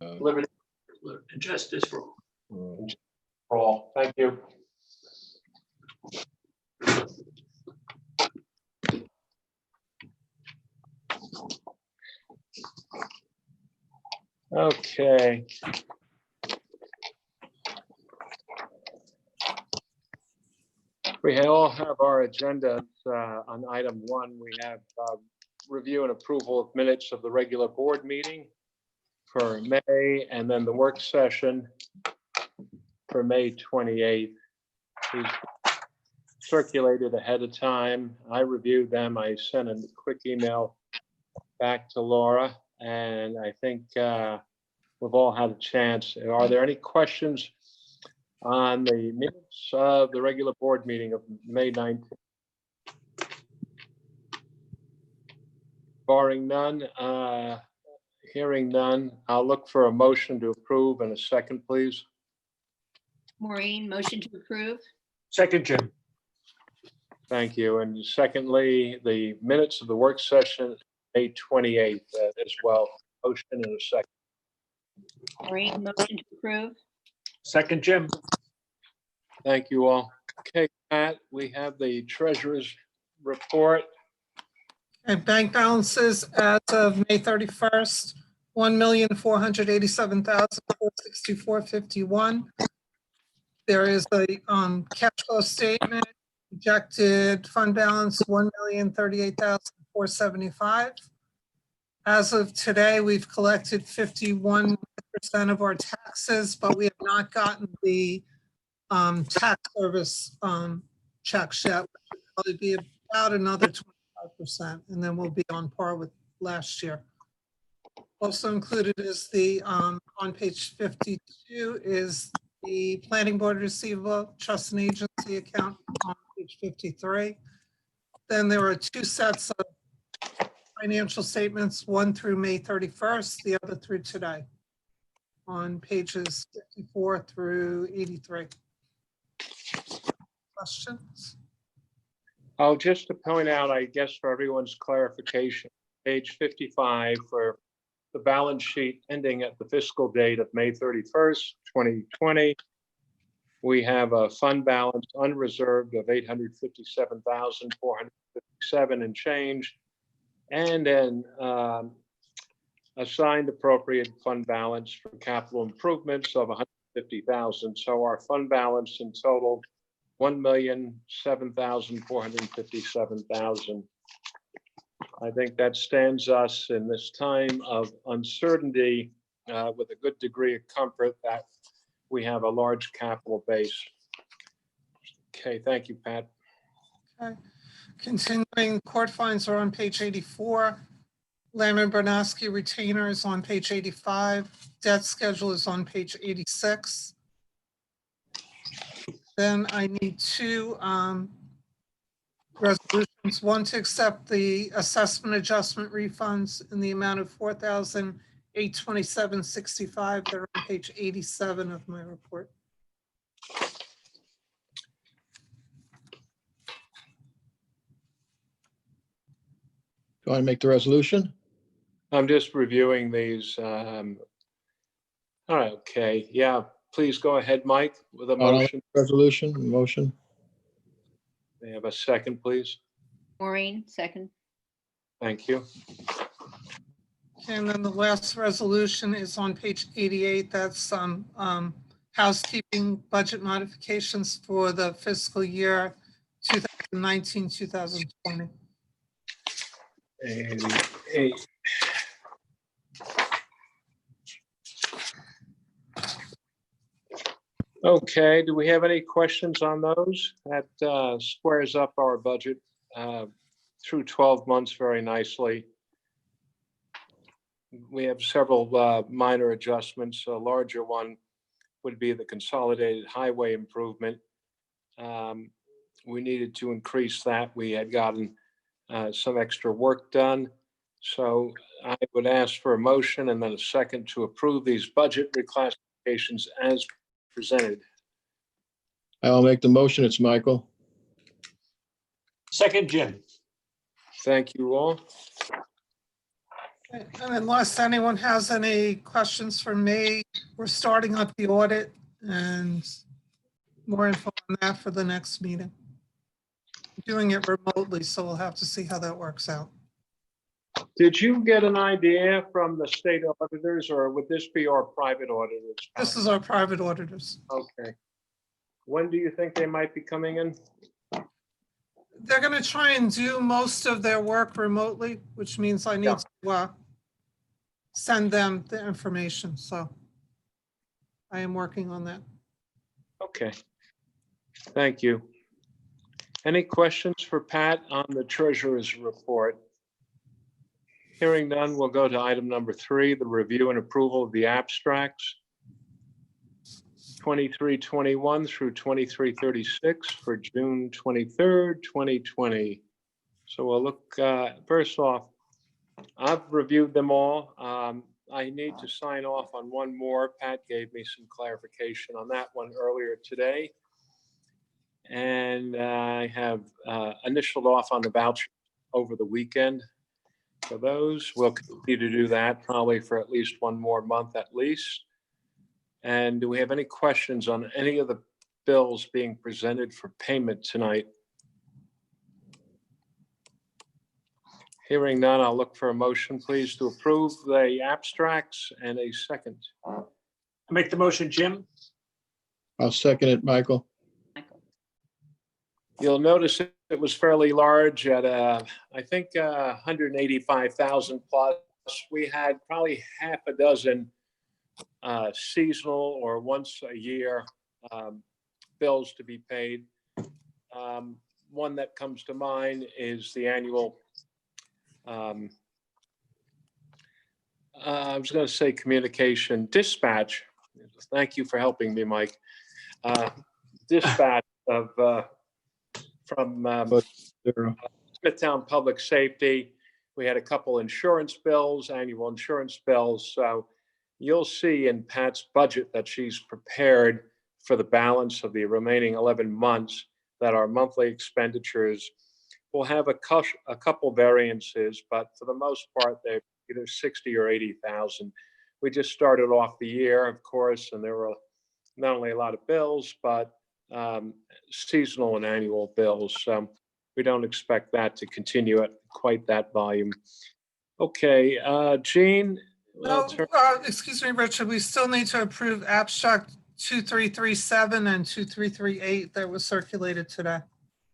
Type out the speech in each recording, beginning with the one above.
Liberty and justice for all. Thank you. Okay. We all have our agendas on item 1. We have review and approval of minutes of the regular board meeting for May, and then the work session for May 28th. These circulated ahead of time. I reviewed them. I sent a quick email back to Laura, and I think we've all had a chance. Are there any questions on the minutes of the regular board meeting of May 19th? Barring none, hearing none, I'll look for a motion to approve in a second, please. Maureen, motion to approve. Second, Jim. Thank you. And secondly, the minutes of the work session, May 28th as well. Motion in a second. Maureen, motion to approve. Second, Jim. Thank you all. Okay, Pat, we have the treasurer's report. And bank balances as of May 31st, 1,487,464.51. There is a cash flow statement, projected fund balance 1,038,475. As of today, we've collected 51% of our taxes, but we have not gotten the tax service checks yet, which will probably be about another 25%, and then we'll be on par with last year. Also included is the, on page 52 is the planning board receivable trust and agency account on page 53. Then there are 2 sets of financial statements, one through May 31st, the other through today, on pages 54 through 83. Questions? Oh, just to point out, I guess for everyone's clarification, page 55 for the balance sheet ending at the fiscal date of May 31st, 2020. We have a fund balance unreserved of 857,457 and change, and then assigned appropriate fund balance for capital improvements of 150,000. So our fund balance in total 1,007,457,000. I think that stands us in this time of uncertainty with a good degree of comfort that we have a large capital base. Okay, thank you, Pat. Okay. Continuing, court fines are on page 84. Lamon Bernowski retainer is on page 85. Debt schedule is on page 86. Then I need 2 resolutions. One to accept the assessment adjustment refunds in the amount of $4,827.65. They're on page 87 of my report. Do I make the resolution? I'm just reviewing these. All right, okay, yeah, please go ahead, Mike, with a motion. Resolution, motion. May I have a second, please? Maureen, second. Thank you. And then the last resolution is on page 88. That's some housekeeping budget modifications for the fiscal year 2019, 2020. 88. Okay, do we have any questions on those? That squares up our budget through 12 months very nicely. We have several minor adjustments. A larger one would be the consolidated highway improvement. We needed to increase that. We had gotten some extra work done. So I would ask for a motion and then a second to approve these budget reclassifications as presented. I'll make the motion. It's Michael. Second, Jim. Thank you all. And unless anyone has any questions for me, we're starting up the audit and more info on that for the next meeting. Doing it remotely, so we'll have to see how that works out. Did you get an idea from the state auditors, or would this be our private auditors? This is our private auditors. Okay. When do you think they might be coming in? They're gonna try and do most of their work remotely, which means I need to send them the information, so I am working on that. Okay. Thank you. Any questions for Pat on the treasurer's report? Hearing none, we'll go to item number 3, the review and approval of the abstracts. 2321 through 2336 for June 23rd, 2020. So we'll look, first off, I've reviewed them all. I need to sign off on one more. Pat gave me some clarification on that one earlier today. And I have initialed off on the voucher over the weekend. For those, we'll continue to do that probably for at least one more month at least. And do we have any questions on any of the bills being presented for payment tonight? Hearing none, I'll look for a motion, please, to approve the abstracts and a second. I make the motion, Jim. I'll second it, Michael. Michael. You'll notice it was fairly large at, I think, 185,000 plus. We had probably half a dozen seasonal or once a year bills to be paid. One that comes to mind is the annual, I was going to say communication dispatch. Thank you for helping me, Mike. Dispatch of from Smithtown Public Safety. We had a couple insurance bills, annual insurance bills. So you'll see in Pat's budget that she's prepared for the balance of the remaining 11 months that our monthly expenditures will have a couple variances, but for the most part, they're either 60 or 80,000. We just started off the year, of course, and there were not only a lot of bills, but seasonal and annual bills. So we don't expect that to continue at quite that volume. Okay, Jean? No, excuse me, Richard, we still need to approve abstract 2337 and 2338 that was circulated today.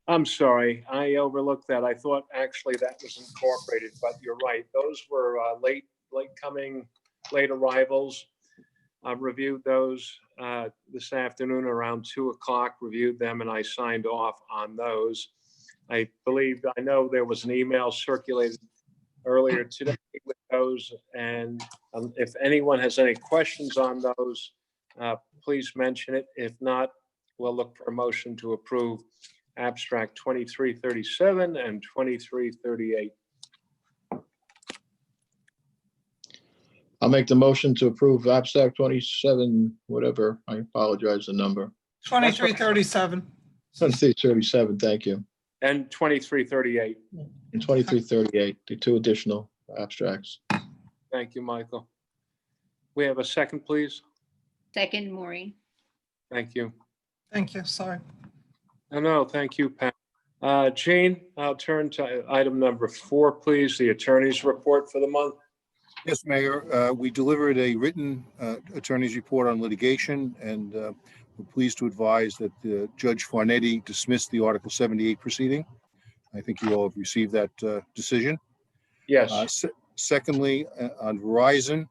I'm sorry, I overlooked that. I thought actually that was incorporated, but you're right. Those were late arrivals. I've reviewed those this afternoon around 2 o'clock, reviewed them, and I signed off on those. I know there was an email circulated earlier today with those, and if anyone has any questions on those, please mention it. If not, we'll look for a motion to approve abstract 2337 and 2338. I'll make the motion to approve abstract 27, whatever. I apologize, the number. 2337. 2337, thank you. And 2338. And 2338, the 2 additional abstracts. Thank you, Michael. We have a second, please. Second, Maureen. Thank you. Thank you, sorry. No, thank you, Pat. Jean, I'll turn to item number 4, please, the attorney's report for the month. Yes, Mayor, we delivered a written attorney's report on litigation, and we're pleased to advise that Judge Farnetti dismissed the Article 78 proceeding. I think you all have received that decision. Yes. Secondly, on Verizon,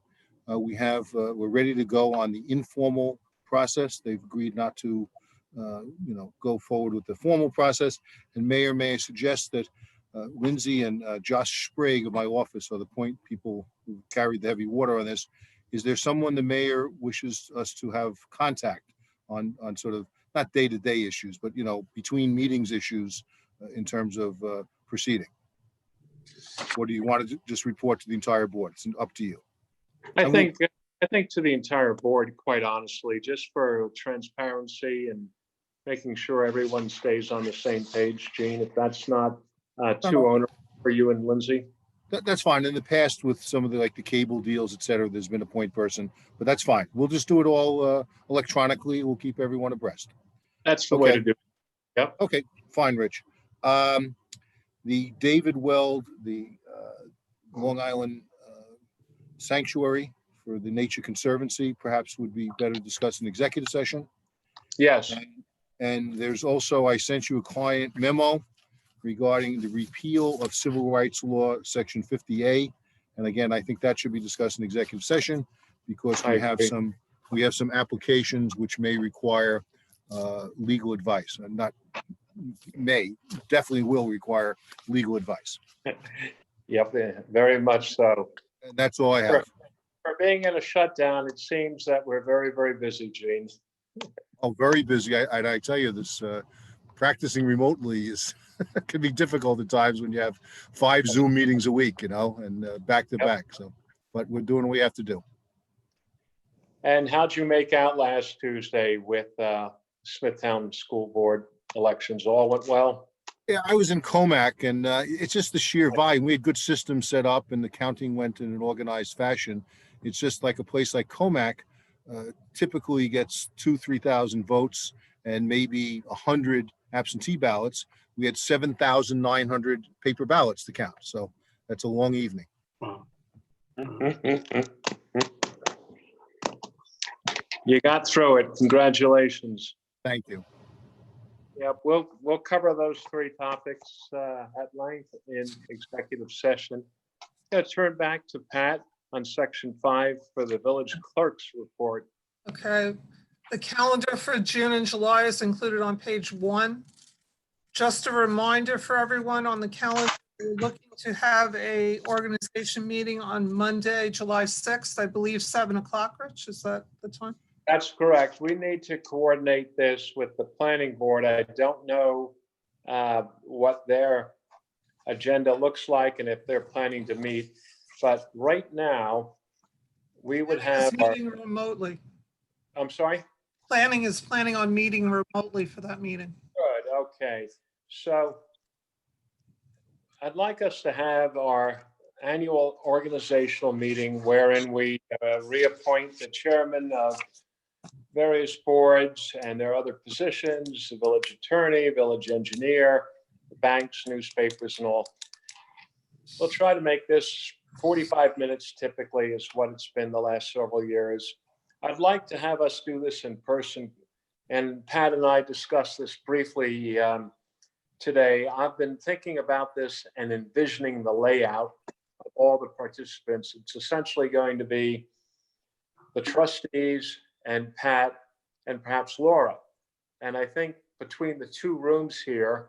we're ready to go on the informal process. They've agreed not to go forward with the formal process. And Mayor, may I suggest that Lindsay and Josh Sprague of my office are the point people who carried the heavy water on this. Is there someone the mayor wishes us to have contact on sort of not day-to-day issues, but between meetings issues in terms of proceeding? Or do you want to just report to the entire board? It's up to you. I think to the entire board, quite honestly, just for transparency and making sure everyone stays on the same page, Jean, if that's not too onerous for you and Lindsay. That's fine. In the past with some of the, like the cable deals, et cetera, there's been a point person, but that's fine. We'll just do it all electronically. We'll keep everyone abreast. That's the way Okay. to do it. Yep. Okay, fine, Rich. The David Weld, the Long Island Sanctuary for the Nature Conservancy, perhaps would be better discussed in executive session. Yes, And there's also, I sent you a client memo regarding the repeal of Civil Rights Law, Section 50A. And again, I think that should be discussed in executive session because I agree. we have some applications which may require legal advice. And not may, definitely will require legal advice. yep, very much so. And that's all I have. For being in a shutdown, it seems that we're very, very busy, Gene. Oh, very busy. I tell you, this practicing remotely is can be difficult at times when you have 5 Zoom meetings a week, and back to back. So, but we're doing what we have to do. And how'd you make out last Tuesday with Smithtown School Board elections? All went well? Yeah, I was in Comac, and it's just the sheer volume. We had good systems set up, and the counting went in an organized fashion. It's just like a place like Comac typically gets 2,000-3,000 votes and maybe 100 absentee ballots. We had 7,900 paper ballots to count. So that's a long evening. Wow. You got through it. Congratulations. Thank you. Yep, we'll cover those 3 topics at length in executive session. Going to turn back to Pat on section 5 for the village clerk's report. Okay, the calendar for June and July is included on page 1. Just a reminder for everyone on the calendar, we're looking to have a organization meeting on Monday, July 6th, I believe 7 o'clock, Rich, is that the time? That's correct. We need to coordinate this with the planning board. I don't know what their agenda looks like and if they're planning to meet. But right now, we would have our, Meeting remotely. I'm sorry? Planning is planning on meeting remotely for that meeting. Good, okay. So I'd like us to have our annual organizational meeting wherein we reappoint the chairman of various boards and their other positions, the village attorney, village engineer, the banks, newspapers, and all. We'll try to make this 45 minutes typically is what it's been the last several years. I'd like to have us do this in person, and Pat and I discussed this briefly today. I've been thinking about this and envisioning the layout of all the participants. It's essentially going to be the trustees and Pat and perhaps Laura. And I think between the 2 rooms here,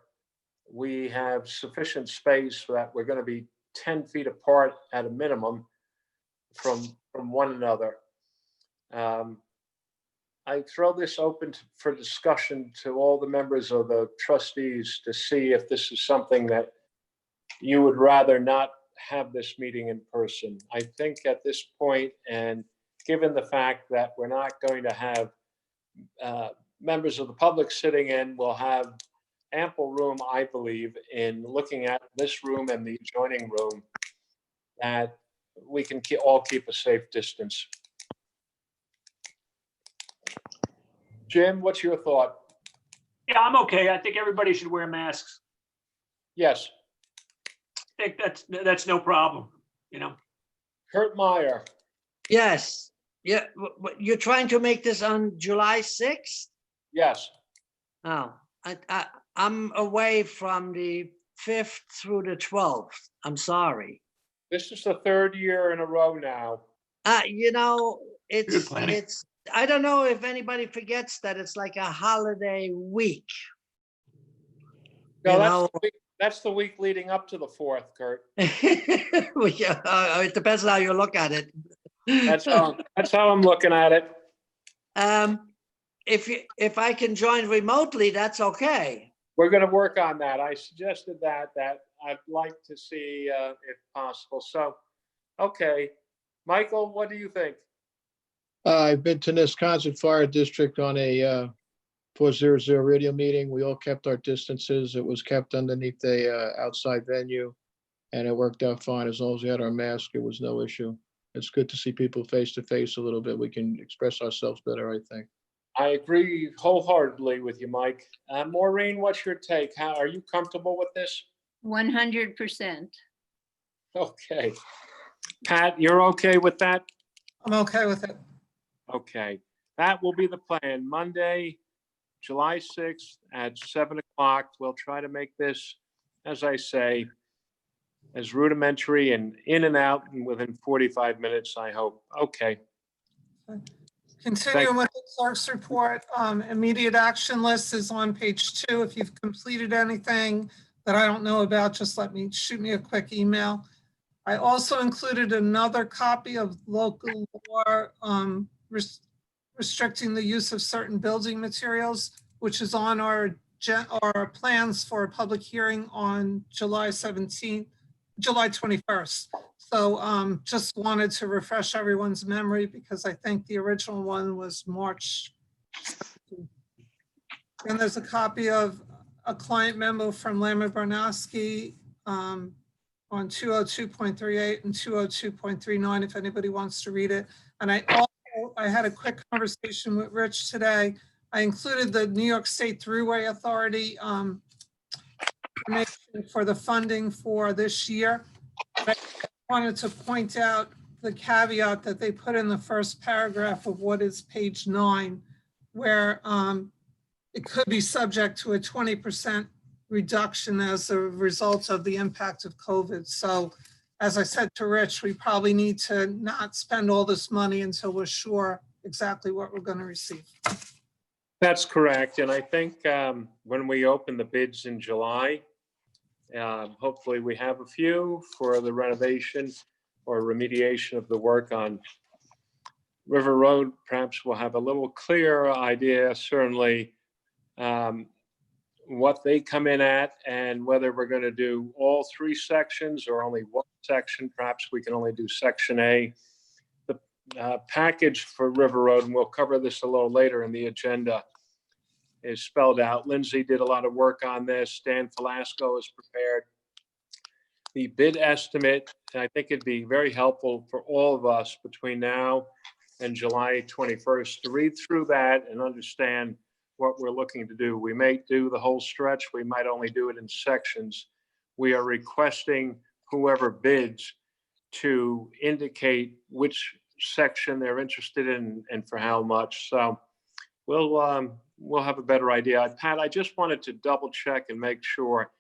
we have sufficient space so that we're going to be 10 feet apart at a minimum from one another. I throw this open for discussion to all the members of the trustees to see if this is something that you would rather not have this meeting in person. I think at this point, and given the fact that we're not going to have members of the public sitting in, we'll have ample room, I believe, in looking at this room and the adjoining room, that we can all keep a safe distance. Jim, what's your thought? Yeah, I'm okay. I think everybody should wear masks. Yes. I think that's no problem, Kurt Meyer. Yes, yeah, you're trying to make this on July 6th? Yes. Oh, I'm away from the 5th through the 12th. I'm sorry. This is the 3rd year in a row now. Good planning. It's, I don't know if anybody forgets that it's like a holiday week. No, that's the week leading up to the 4th, Kurt. It depends on how you look at it. That's how I'm looking at it. If I can join remotely, that's okay. We're going to work on that. I suggested that I'd like to see if possible. So, okay. Michael, what do you think? I've been to Wisconsin Fire District on a 400 radio meeting. We all kept our distances. It was kept underneath a outside venue. And it worked out fine. As long as we had our mask, it was no issue. It's good to see people face to face a little bit. We can express ourselves better, I think. I agree wholeheartedly with you, Mike. Maureen, what's your take? How, are you comfortable with this? 100%. Okay. Pat, you're okay with that? I'm okay with it. Okay. That will be the plan. Monday, July 6th at 7 o'clock. We'll try to make this, as I say, as rudimentary and in and out and within 45 minutes, I hope. Okay. Continuing with the clerk's report, immediate action list is on page 2. If you've completed anything that I don't know about, just shoot me a quick email. I also included another copy of local law restricting the use of certain building materials, which is on our plans for a public hearing on July 21st. So just wanted to refresh everyone's memory because I think the original one was March. And there's a copy of a client memo from Lambert Barnowski on 202.38 and 202.39 if anybody wants to read it. And I had a quick conversation with Rich today. I included the New York State Thruway Authority information for the funding for this year. I wanted to point out the caveat that they put in the first paragraph of what is page 9, where it could be subject to a 20% reduction as a result of the impact of COVID. So as I said to Rich, we probably need to not spend all this money until we're sure exactly what we're going to receive. That's correct. And I think when we open the bids in July, hopefully we have a few for the renovation or remediation of the work on River Road. Perhaps we'll have a little clearer idea, certainly, what they come in at and whether we're going to do all 3 sections or only one section. Perhaps we can only do section A. The package for River Road, and we'll cover this a little later in the agenda, is spelled out. Lindsay did a lot of work on this. Dan Velasco is prepared the bid estimate. And I think it'd be very helpful for all of us between now and July 21st to read through that and understand what we're looking to do. We may do the whole stretch. We might only do it in sections. We are requesting whoever bids to indicate which section they're interested in and for how much. So we'll have a better idea. Pat, I just wanted to double check and make sure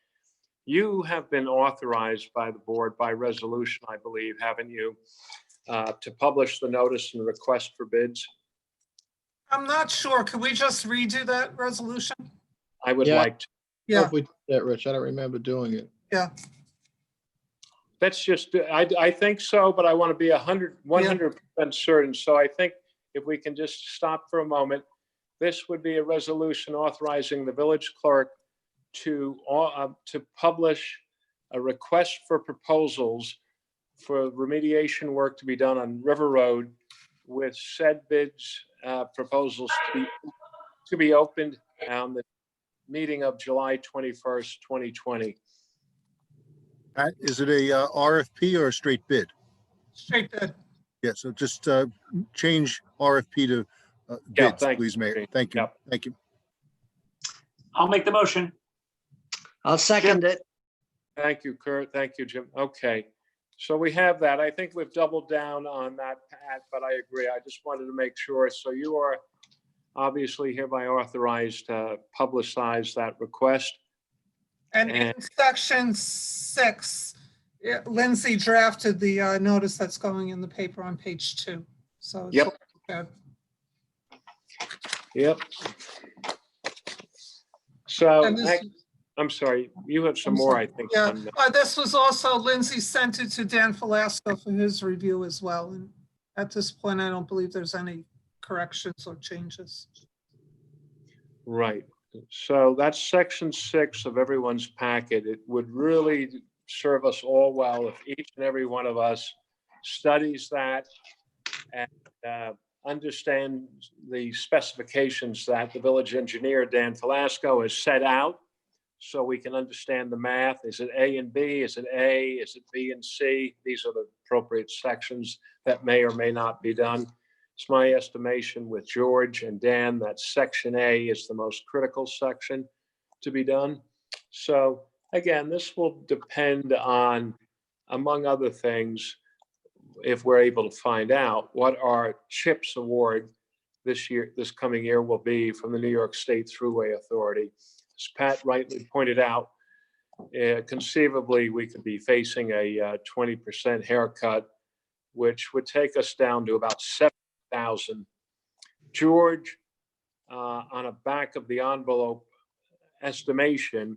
you have been authorized by the board by resolution, I believe, haven't you, to publish the notice and request for bids? I'm not sure. Could we just redo that resolution? I would Yeah. like to. Yeah, If we did that, Rich, I don't remember doing it. yeah. That's just, I think so, but I want to be 100% certain. So I think if we can just stop for a moment, this would be a resolution authorizing the village clerk to publish a request for proposals for remediation work to be done on River Road with said bids, proposals to be opened on the meeting of July 21st, 2020. Pat, is it a RFP or a straight bid? Straight bid. Yeah, so just change RFP to Yeah, bids, thank you. please, Mayor. Thank you. Yep. Thank you. I'll make the motion. I'll second it. Thank you, Kurt. Thank you, Jim. Okay. So we have that. I think we've doubled down on that, Pat, but I agree. I just wanted to make sure. So you are obviously hereby authorized to publicize that request. And in section 6, Lindsay drafted the notice that's going in the paper on page 2. So it's Yep. all good. Yep. So And this- I'm sorry, you have some I'm more, sorry. I think. Yeah, on that. this was also, Lindsay sent it to Dan Velasco for his review as well. And at this point, I don't believe there's any corrections or changes. Right. So that's section 6 of everyone's packet. It would really serve us all well if each and every one of us studies that and understands the specifications that the village engineer, Dan Velasco, has set out so we can understand the math. Is it A and B? Is it A? Is it B and C? These are the appropriate sections that may or may not be done. It's my estimation with George and Dan that section A is the most critical section to be done. So again, this will depend on, among other things, if we're able to find out what our CHIPS award this coming year will be from the New York State Thruway Authority. As Pat rightly pointed out, conceivably, we could be facing a 20% haircut, which would take us down to about 7,000. George, on a back of the envelope estimation,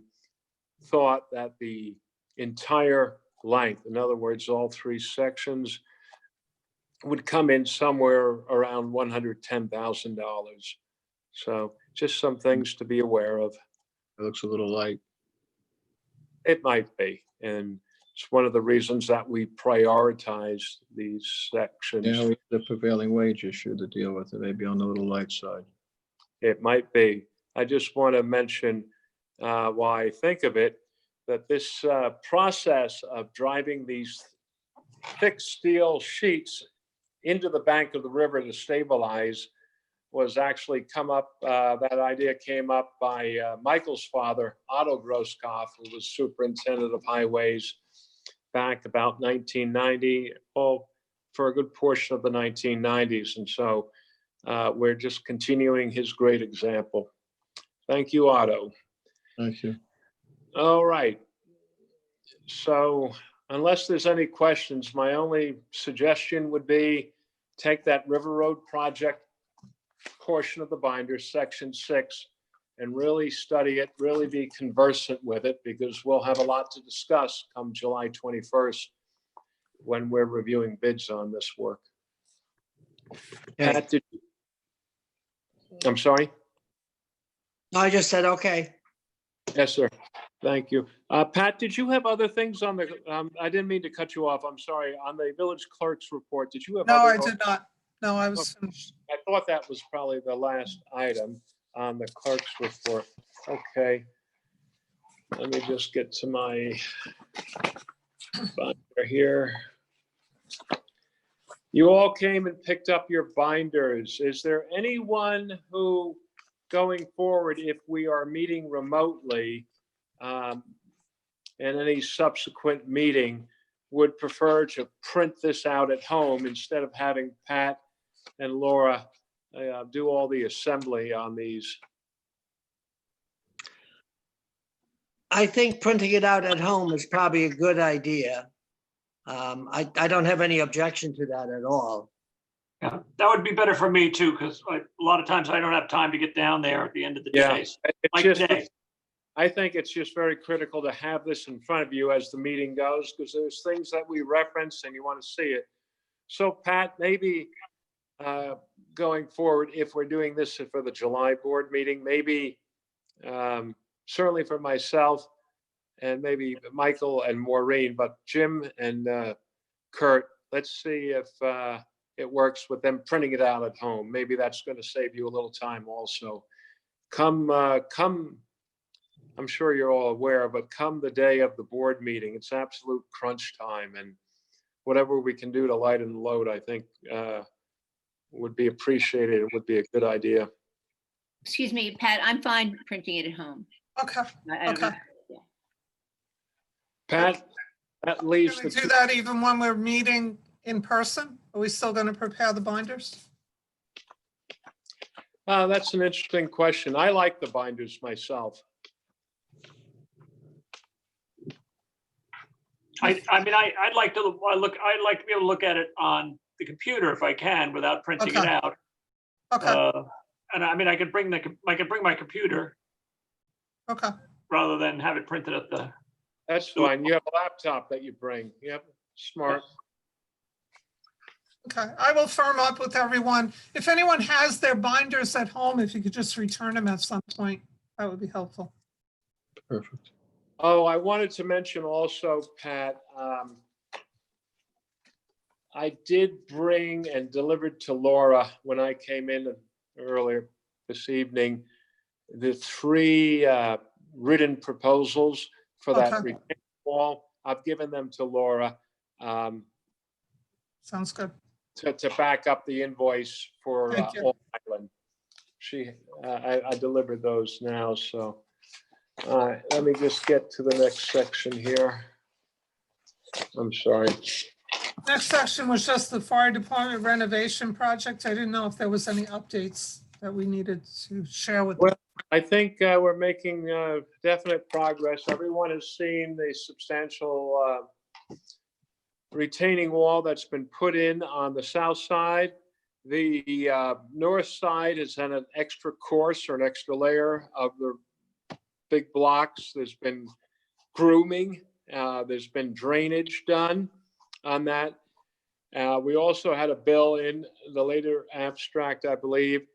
thought that the entire length, in other words, all three sections, would come in somewhere around $110,000. So just some things to be aware of. It looks a little light. It might be, and it's one of the reasons that we prioritize these sections. Yeah, the prevailing wage issue to deal with, it may be on the little light side. It might be. I just want to mention why I think of it, that this process of driving these thick steel sheets into the bank of the river to stabilize was actually that idea came up by Michael's father, Otto Groskopf, who was superintendent of highways back about 1990, well, for a good portion of the 1990s. And so we're just continuing his great example. Thank you, Otto. Thank you. All right. So unless there's any questions, my only suggestion would be take that River Road project portion of the binder, section 6, and really study it, really be conversant with it, because we'll have a lot to discuss come July 21st when we're reviewing bids on this work. Pat, I'm sorry? No, I just said, okay. Yes, sir. Thank you. Pat, did you have other things on the, I didn't mean to cut you off. I'm sorry. On the village clerk's report, did you have? No, other- I did not. No, I was finished. I thought that was probably the last item on the clerk's report. Okay. Let me just get to my binder here. You all came and picked up your binders. Is there anyone who, going forward, if we are meeting remotely, in any subsequent meeting, would prefer to print this out at home instead of having Pat and Laura do all the assembly on these? I think printing it out at home is probably a good idea. I don't have any objection to that at all. Yeah, that would be better for me too, because a lot of times I don't have time to get down there at the end of the Yeah. day. It's Like just, today. I think it's just very critical to have this in front of you as the meeting goes, because there's things that we reference and you want to see it. So Pat, maybe going forward, if we're doing this for the July board meeting, maybe certainly for myself and maybe Michael and Maureen, but Jim and Kurt, let's see if it works with them printing it out at home. Maybe that's going to save you a little time also. Come, I'm sure you're all aware, but come the day of the board meeting, it's absolute crunch time, and whatever we can do to lighten the load, I think would be appreciated. It would be a good idea. Excuse me, Pat, I'm fine printing it at home. Okay. I don't know. Okay. Pat, that leaves Can we the do that even when we're meeting in person? Are we still going to prepare the binders? That's an interesting question. I like the binders myself. I mean, I'd like to be able to look at it on the computer if I can without printing it Okay. out. Okay, And I mean, I could bring my computer okay. rather than have it printed at the. That's fine. You have a laptop that you bring. Yep, smart. Okay, I will firm up with everyone. If anyone has their binders at home, if you could just return them at some point, that would be helpful. Perfect. Oh, I wanted to mention also, Pat, I did bring and delivered to Laura when I came in earlier this evening, the 3 written proposals for that Okay. retaining wall. I've given them to Laura Sounds good. to back up the invoice for Thank you. All Island. I delivered those now, so. Let me just get to the next section here. I'm sorry. Next section was just the fire department renovation project. I didn't know if there was any updates that we needed to share with. Well, I think we're making definite progress. Everyone has seen the substantial retaining wall that's been put in on the south side. The north side has had an extra course or an extra layer of the big blocks. There's been grooming. There's been drainage done on that. We also had a bill in the later abstract, I believe.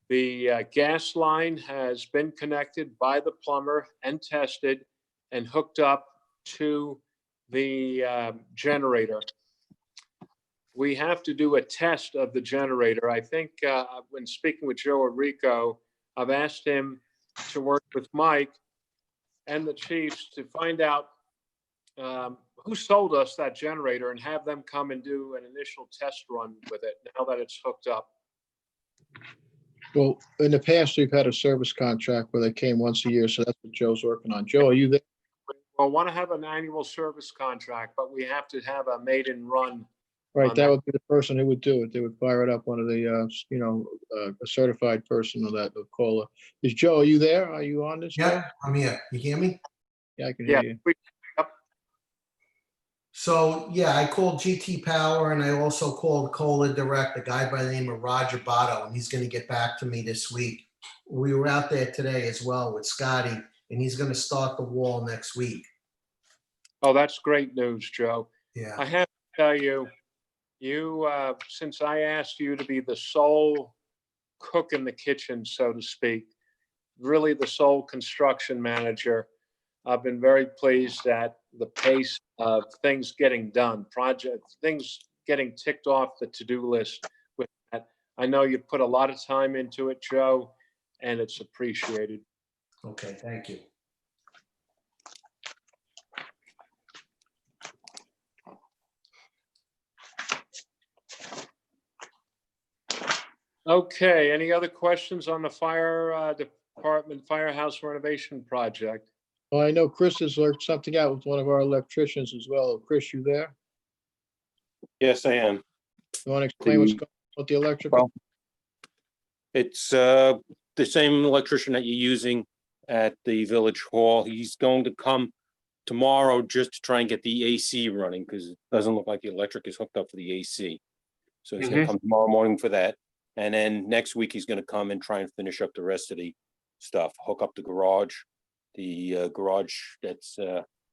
The gas line has been connected by the plumber and tested and hooked up to the generator. We have to do a test of the generator. I think when speaking with Joe Rico, I've asked him to work with Mike and the chiefs to find out who sold us that generator and have them come and do an initial test run with it now that it's hooked up. Well, in the past, we've had a service contract where they came once a year, so that's what Joe's working on. Joe, are you there? We want to have an annual service contract, but we have to have a maiden run. Right, on that that. would be the person who would do it. They would fire it up, one of the, a certified person of that would call it. Is Joe, are you there? Are you on this? Yeah, I'm here. You hear me? Yeah, I can Yeah, hear you. So, yeah, I called GT Power and I also called Kohler Direct, a guy by the name of Roger Botto, and he's going to get back to me this week. We were out there today as well with Scotty, and he's going to start the wall next week. Oh, that's great news, Joe. Yeah. I have to tell you, since I asked you to be the sole cook in the kitchen, so to speak, really the sole construction manager, I've been very pleased at the pace of things getting done, things getting ticked off the to-do list with that. I know you put a lot of time into it, Joe, and it's appreciated. Okay, thank you. Okay, any other questions on the fire department firehouse renovation project? Well, I know Chris has worked something out with one of our electricians as well. Chris, you there? Yes, I am. You want to explain what's The- going on with the electrical? Well, It's the same electrician that you're using at the village hall. He's going to come tomorrow just to try and get the AC running because it doesn't look like the electric is hooked up for the AC. So he's gonna come tomorrow morning for that. And then next week, he's gonna come and try and finish up the rest of the stuff, hook up the garage that's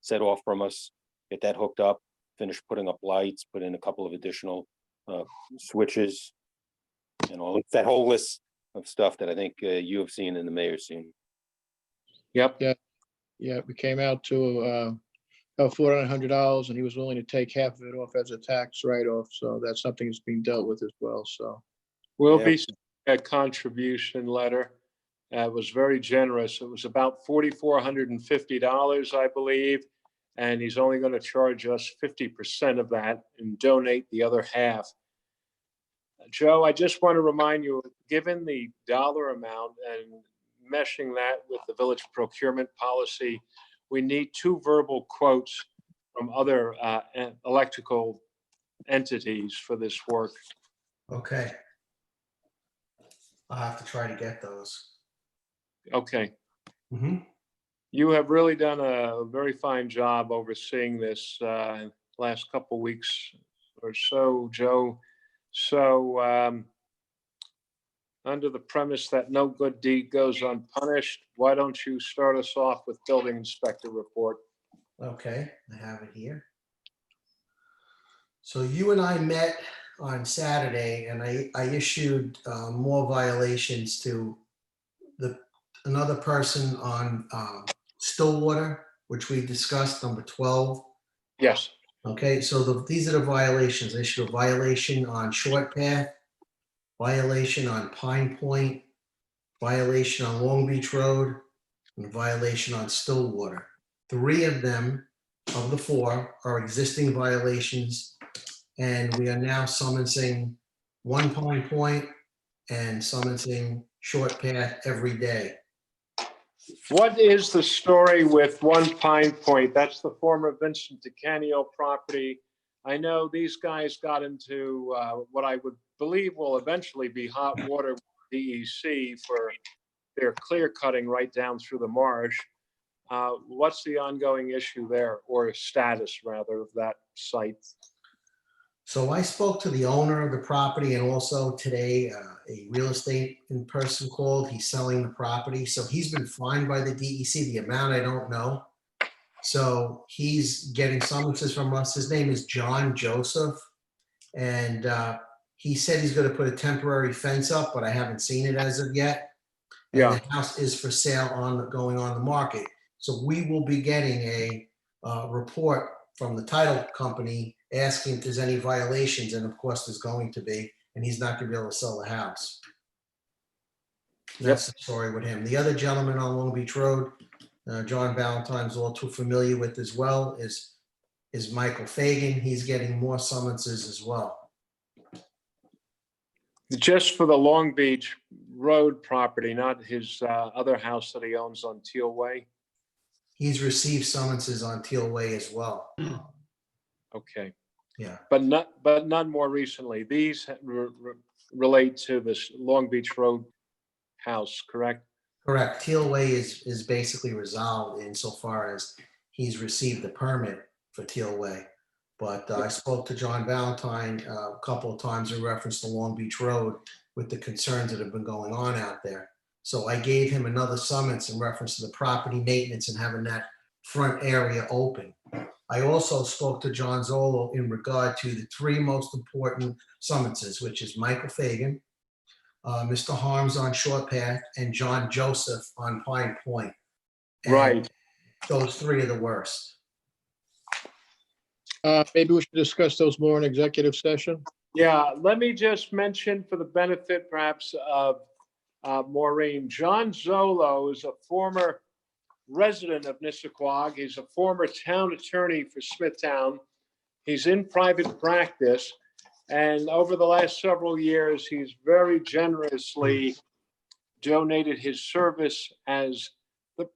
set off from us, get that hooked up, finish putting up lights, put in a couple of additional switches, and all that whole list of stuff that I think you have seen and the mayor's seen. Yep. Yeah, we came out to about $400, and he was willing to take half of it off as a tax write-off. So that's something that's being dealt with as well. So We'll Yeah. be sending a contribution letter. It was very generous. It was about $4,450, I believe. And he's only going to charge us 50% of that and donate the other half. Joe, I just want to remind you, given the dollar amount and meshing that with the village procurement policy, we need 2 verbal quotes from other electrical entities for this work. Okay. I'll have to try to get those. Okay. Mm-hmm. You have really done a very fine job overseeing this last couple weeks or so, Joe. So under the premise that no good deed goes unpunished, why don't you start us off with building inspector report? Okay, I have it here. So you and I met on Saturday and I issued more violations to another person on Stillwater, which we discussed, number 12. Yes. Okay, so these are the violations. I issued a violation on Short Path, violation on Pine Point, violation on Long Beach Road, and a violation on Stillwater. 3 of them, of the 4, are existing violations, and we are now summoning One Pine Point and summoning Short Path every day. What is the story with One Pine Point? That's the former Vincent DeCanio property. I know these guys got into what I would believe will eventually be hot water with DEC for their clear cutting right down through the marsh. What's the ongoing issue there, or status rather, of that site? So I spoke to the owner of the property, and also today, a real estate in person called. He's selling the property. So he's been fined by the DEC. The amount I don't know. So he's getting summonses from us. His name is John Joseph. And he said he's going to put a temporary fence up, but I haven't seen it as of yet. And Yeah. the house is for sale going on the market. So we will be getting a report from the title company asking if there's any violations, and of course there's going to be, and he's not gonna be able to sell the house. That's the story with him. The other gentleman on Long Beach Road, John Valentine's all too familiar with as well, is Michael Fagan. He's getting more summonses as well. Just for the Long Beach Road property, not his other house that he owns on Teal Way? He's received summonses on Teal Way as well. Okay. Yeah. But none more recently. These relate to this Long Beach Road house, correct? Correct. Teal Way is basically resolved insofar as he's received the permit for Teal Way. But I spoke to John Valentine a couple of times in reference to Long Beach Road with the concerns that have been going on out there. So I gave him another summons in reference to the property maintenance and having that front area open. I also spoke to John Zolo in regard to the 3 most important summonses, which is Michael Fagan, Mr. Harms on Short Path, and John Joseph on Pine Point. And Right. those 3 are the worst. Maybe we should discuss those more in executive session. Yeah, let me just mention for the benefit perhaps of Maureen, John Zolo is a former resident of Nissequogue. He's a former town attorney for Smithtown. He's in private practice. And over the last several years, he's very generously donated his service as the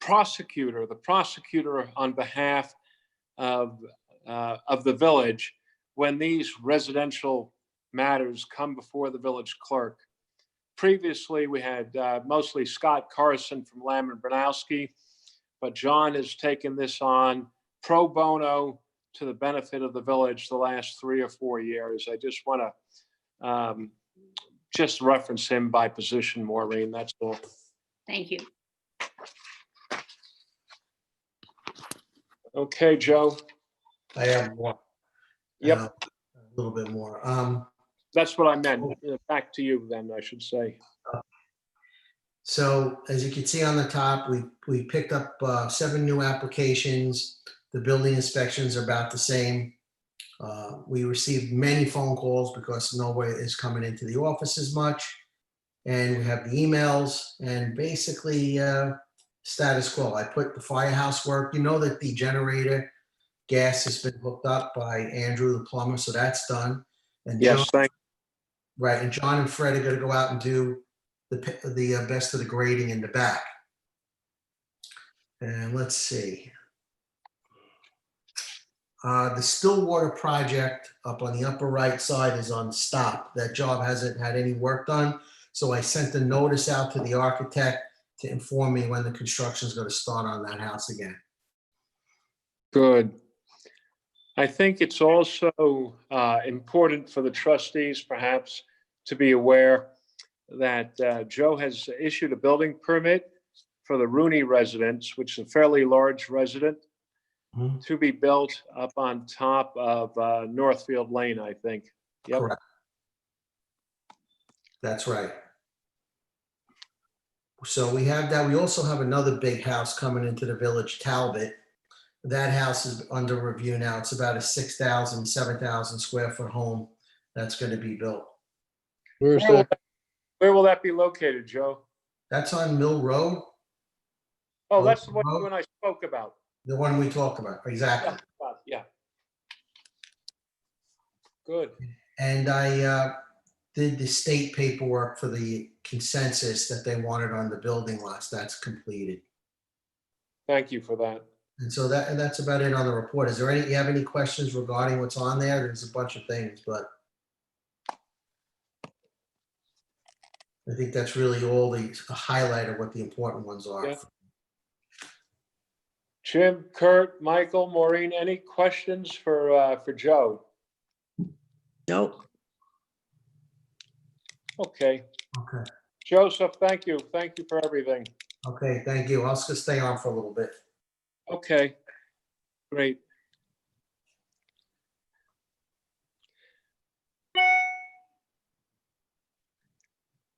prosecutor on behalf of the village when these residential matters come before the village clerk. Previously, we had mostly Scott Carson from Lamb and Bronowski, but John has taken this on pro bono to the benefit of the village the last 3 or 4 years. I just want to just reference him by position, Maureen, that's all. Thank you. Okay, Joe. I have more. Yep. A little bit more. That's what I meant. Back to you then, I should say. So as you can see on the top, we picked up 7 new applications. The building inspections are about the same. We received many phone calls because nobody is coming into the office as much. And we have the emails and basically status quo. I put the firehouse work. You know that the generator gas has been hooked up by Andrew the plumber, so that's done. And Yes, John, thank right, and John and Fred are going to go out and do the best of the grading in the back. And let's see. The Stillwater project up on the upper right side is on stop. That job hasn't had any work done. So I sent a notice out to the architect to inform me when the construction is going to start on that house again. Good. I think it's also important for the trustees perhaps to be aware that Joe has issued a building permit for the Rooney residence, which is a fairly large residence, to be built up on top of Northfield Lane, I think. Yep. Correct. That's right. So we have that. We also have another big house coming into the village, Talbot. That house is under review now. It's about a 6,000, 7,000 square foot home that's going to be built. Where's that? Where will that be located, Joe? That's on Mill Road. Oh, that's the one Road? you and I spoke about. The one we talked about, exactly. Yeah. Good. And I did the state paperwork for the consensus that they wanted on the building lots. That's completed. Thank you for that. And so that's about it on the report. Is there any, you have any questions regarding what's on there? There's a bunch of things, but I think that's really all the highlight of what the important ones are. Yeah. Jim, Kurt, Michael, Maureen, any questions for Joe? Nope. Okay. Okay. Joseph, thank you. Thank you for everything. Okay, thank you. I'll just stay on for a little bit. Okay, great.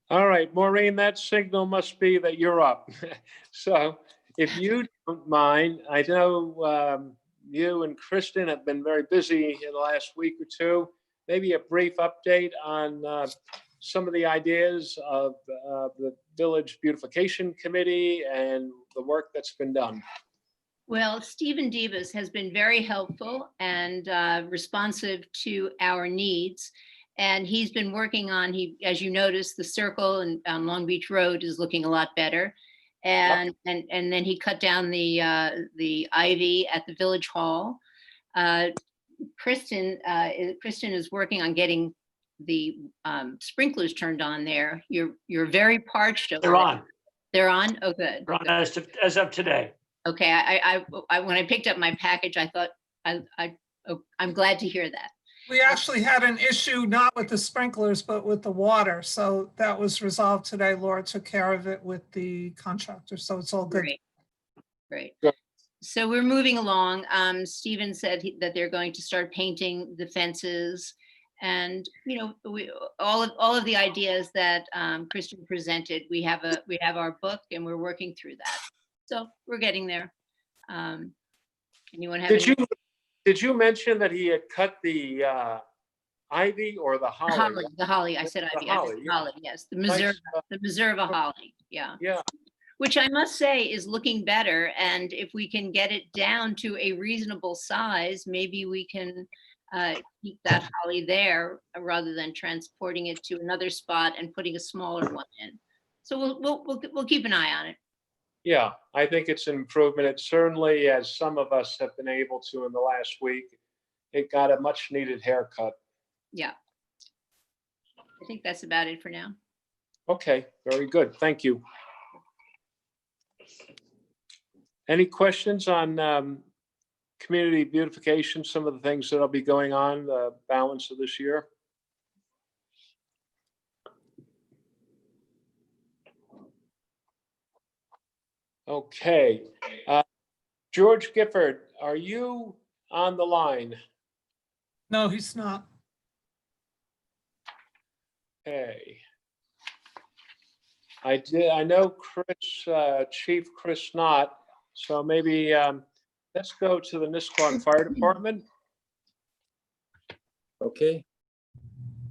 All right, Maureen, that signal must be that you're up. So if you don't mind, I know you and Kristen have been very busy in the last week or two. Maybe a brief update on some of the ideas of the Village Beautification Committee and the work that's been done. Well, Stephen Divas has been very helpful and responsive to our needs. And he's been working on, as you noticed, the circle on Long Beach Road is looking a lot better. And then he cut down the ivy at the Village Hall. Kristen is working on getting the sprinklers turned on there. You're very parched over They're there. on. They're on? Oh, good. They're on as of today. Okay, I when I picked up my package, I thought, I'm glad to hear that. We actually had an issue not with the sprinklers, but with the water. So that was resolved today. Laura took care of it with the contractor. So it's all good. Great. Great. Good. So we're moving along. Stephen said that they're going to start painting the fences. And, you know, all of the ideas that Kristen presented, we have our book and we're working through that. So we're getting there. Anyone have any? Did you mention that he had cut the ivy or the holly? The holly, I said ivy. I said holly, yes. The Minerva holly, yeah. Yeah. Which I must say is looking better. And if we can get it down to a reasonable size, maybe we can keep that holly there rather than transporting it to another spot and putting a smaller one in. So we'll keep an eye on it. Yeah, I think it's an improvement. It certainly, as some of us have been able to in the last week, it got a much needed haircut. Yeah. I think that's about it for now. Okay, very good. Thank you. Any questions on community beautification, some of the things that'll be going on the balance of this year? Okay. George Gifford, are you on the line? No, he's not. Okay. I know Chief Chris Knott, so maybe let's go to the Nissequogue Fire Department. Okay.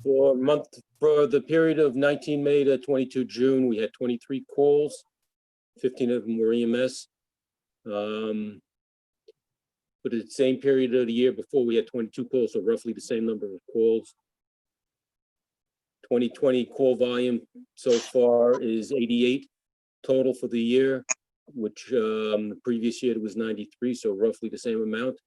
For the period of 19 May to 22 June, we had 23 calls. 15 of them were EMS. But at the same period of the year before, we had 22 calls, so roughly the same number of calls. 2020 call volume so far is 88 total for the year, which the previous year it was 93, so roughly the same amount.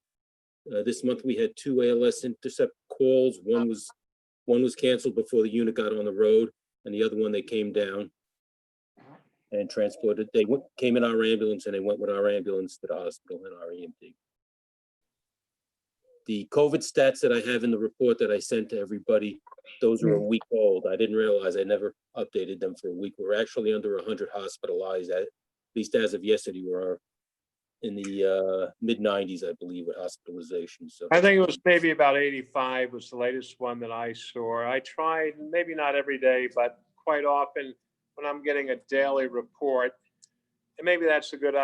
This month we had 2 ALS intercept calls. One was canceled before the unit got on the road, and the other one they came down and transported. They came in our ambulance and they went with our ambulance to the hospital in our EMT. The COVID stats that I have in the report that I sent to everybody, those are a week old. I didn't realize I never updated them for a week. We're actually under 100 hospitalized, at least as of yesterday. We're in the mid 90s, I believe, with hospitalization. So I think it was maybe about 85 was the latest one that I saw. I tried, maybe not every day, but quite often when I'm getting a daily report, and maybe that's a good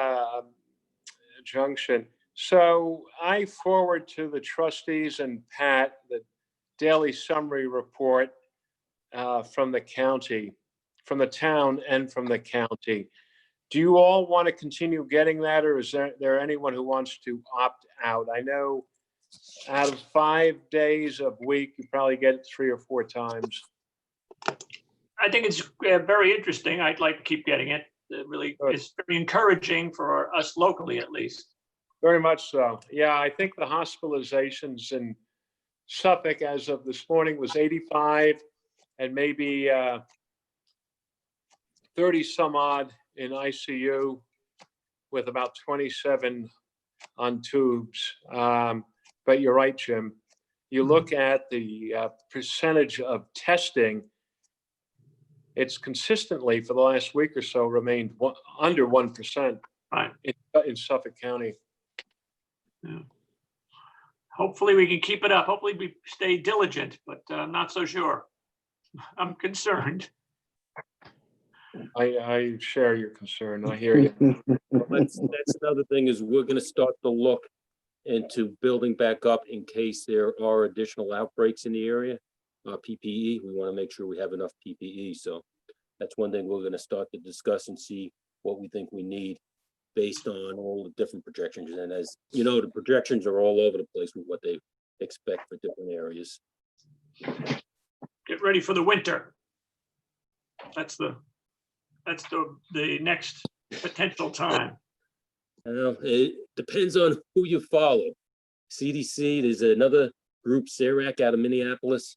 junction. So I forward to the trustees and Pat the daily summary report from the county, from the town and from the county. Do you all want to continue getting that, or is there anyone who wants to opt out? I know out of 5 days a week, you probably get it 3 or 4 times. I think it's very interesting. I'd like to keep getting it. It really Good. is very encouraging for us locally, at least. Very much so. Yeah, I think the hospitalizations in Suffolk as of this morning was 85 and maybe 30 some odd in ICU with about 27 on tubes. But you're right, Jim. You look at the percentage of testing, it's consistently for the last week or so remained under 1% Right. in Suffolk County. Yeah. Hopefully we can keep it up. Hopefully we stay diligent, but I'm not so sure. I'm concerned. I share your concern. I hear you. Well, that's another thing is we're gonna start to look into building back up in case there are additional outbreaks in the area. PPE, we want to make sure we have enough PPE. So that's one thing we're gonna start to discuss and see what we think we need based on all the different projections. And as you know, the projections are all over the place with what they expect for different areas. Get ready for the winter. That's the next potential time. Well, it depends on who you follow. CDC, there's another group, CERAC out of Minneapolis,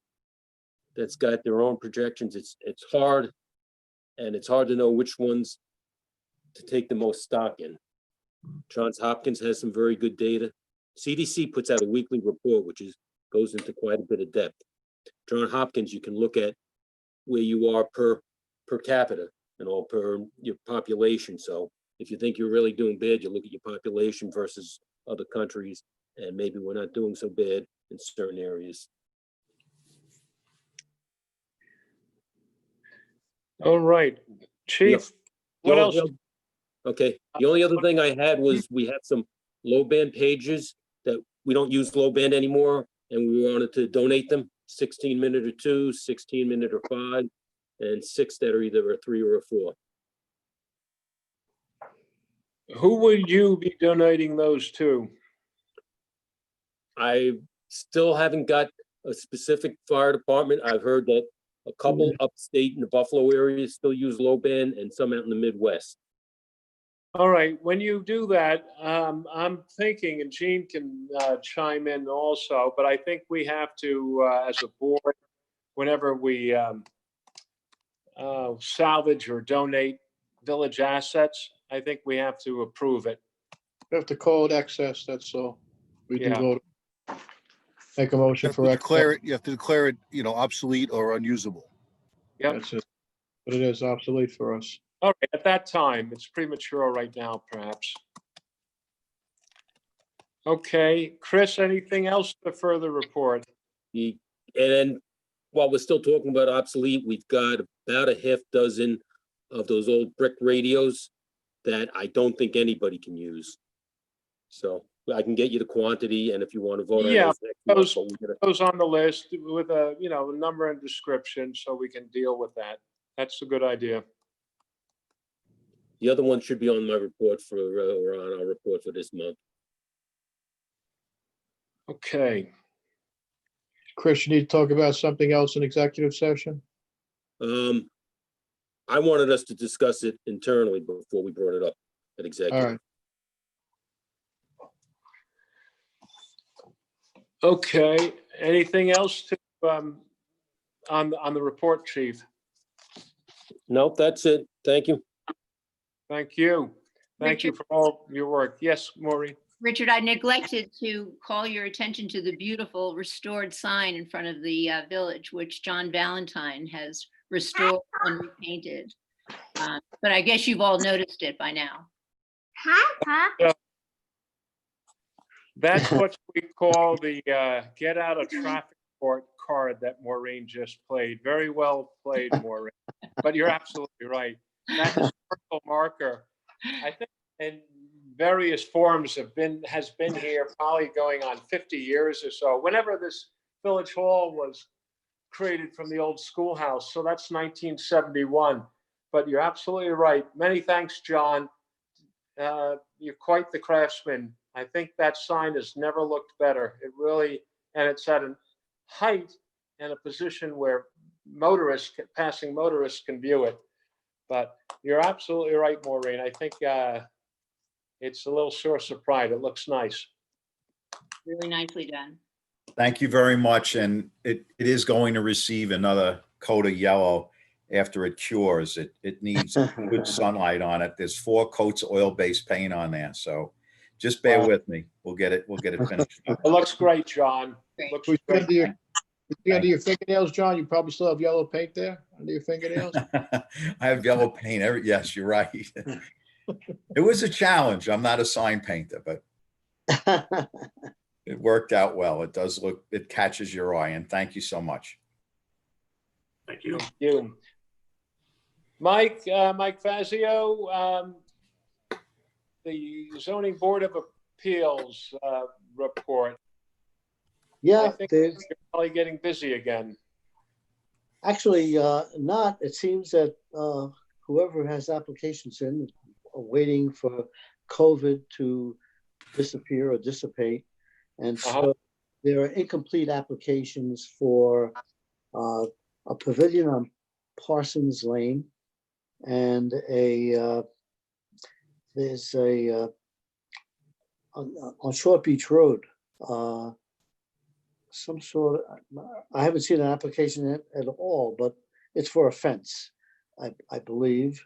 that's got their own projections. It's hard, and it's hard to know which ones to take the most stock in. Johns Hopkins has some very good data. CDC puts out a weekly report, which goes into quite a bit of depth. Johns Hopkins, you can look at where you are per capita and all per your population. So if you think you're really doing bad, you look at your population versus other countries, and maybe we're not doing so bad in certain areas. All right, Chief, what The else? only Okay, the only other thing I had was we have some low band pages that we don't use low band anymore, and we wanted to donate them, 16-minute or 2, 16-minute or 5, and 6 that are either a 3 or a 4. Who would you be donating those to? I still haven't got a specific fire department. I've heard that a couple upstate in the Buffalo area still use low band and some out in the Midwest. All right, when you do that, I'm thinking, and Gene can chime in also, but I think we have to, as a board, whenever we salvage or donate village assets, I think we have to approve it. We have to call it excess, that's all. We do Yeah. vote. Make a You motion have for to excess. declare it, you have to declare it, obsolete or unusable. Yep. That's it. But it is obsolete for us. All right, at that time, it's premature right now, perhaps. Okay, Chris, anything else to further report? And then while we're still talking about obsolete, we've got about a half dozen of those old brick radios that I don't think anybody can use. So I can get you the quantity, and if you want to vote on Yeah, those next month, those- but we're gonna- Goes on the list with a, number and description so we can deal with that. That's a good idea. the other one should be on my report for, or on our report for this month. Okay, Chris, you need to talk about something else in executive session? I wanted us to discuss it internally before we brought it up at All executive. right. okay. Anything else to, on the report, Chief? Nope, that's it. Thank you. Thank you. Thank you for all your work. Yes, Maureen? Richard, I neglected to call your attention to the beautiful restored sign in front of the village, which John Valentine has restored and repainted. But I guess you've all noticed it by now. That's what we call the get out of traffic court card that Maureen just played. Very well played, Maureen. But you're absolutely right. That historical marker, I think in various forms has been here probably going on 50 years or so. Whenever this village hall was created from the old schoolhouse, so that's 1971. but you're absolutely right. Many thanks, John. You're quite the craftsman. I think that sign has never looked better. It really, and it's at a height and a position where passing motorists can view it. But you're absolutely right, Maureen. I think it's a little source of pride. It looks nice. Really nicely done. Thank you very much. And it is going to receive another coat of yellow after it cures. It needs good sunlight on it. There's 4 coats of oil-based paint on there. So just bear Wow. with me. We'll get it finished. It looks great, John. Great. Looks We great. under your fingernails, John, you probably still have yellow paint there under your fingernails. I have yellow paint. Yes, you're right. It was a challenge. I'm not a sign painter, but it worked out well. It does look, it catches your eye, and thank you so much. Thank you. Thank you. Mike Fazio, the Zoning Board of Appeals report. I Yeah, think there's you're probably getting busy again. actually not. It seems that whoever has applications in are waiting for COVID to disappear or dissipate. And so there are incomplete applications for a pavilion on Parsons Lane and there's a on Short Beach Road. Some sort of, I haven't seen an application at all, but it's for a fence, I believe.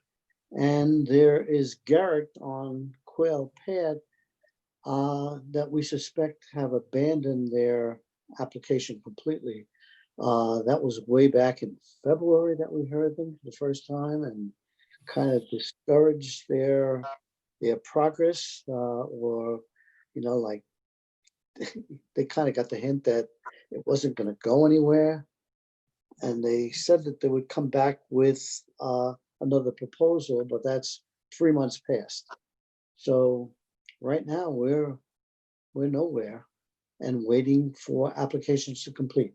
And there is Garrett on Quail Path that we suspect have abandoned their application completely. That was way back in February that we heard them for the first time and kind of discouraged their progress or, like they kind of got the hint that it wasn't going to go anywhere. And they said that they would come back with another proposal, but that's 3 months past. So right now we're nowhere and waiting for applications to complete.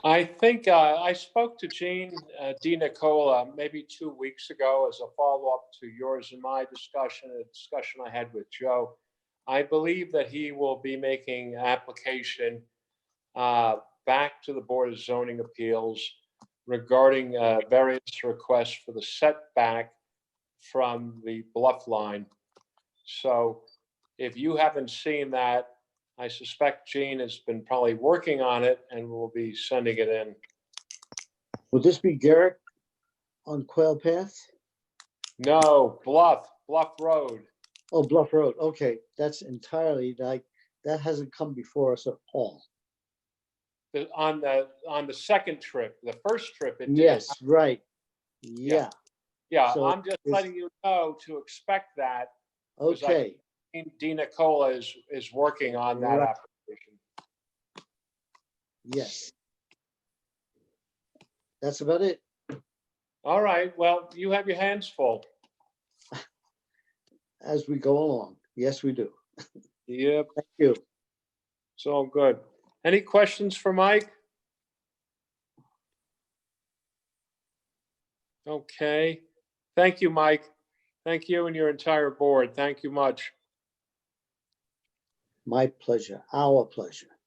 I think I spoke to Gene DiNicola maybe 2 weeks ago as a follow-up to yours and my discussion, a discussion I had with Joe. I believe that he will be making application back to the Board of Zoning Appeals regarding variance requests for the setback from the bluff line. So if you haven't seen that, I suspect Gene has been probably working on it and will be sending it in. Would this be Garrett on Quail Path? No, Bluff Road. Oh, Bluff Road. Okay, that's entirely like, that hasn't come before us at all. On the second trip, the first trip it did. Yes, right. Yeah, Yeah, so I'm just is- letting you know to expect that. okay. DiNicola is working on that Right. application. Yes. That's about it. All right, well, you have your hands full. As we go along. Yes, we do. Yep, Thank you. it's all good. Any questions for Mike? Okay, thank you, Mike. Thank you and your entire board. Thank you much. My pleasure. Our pleasure.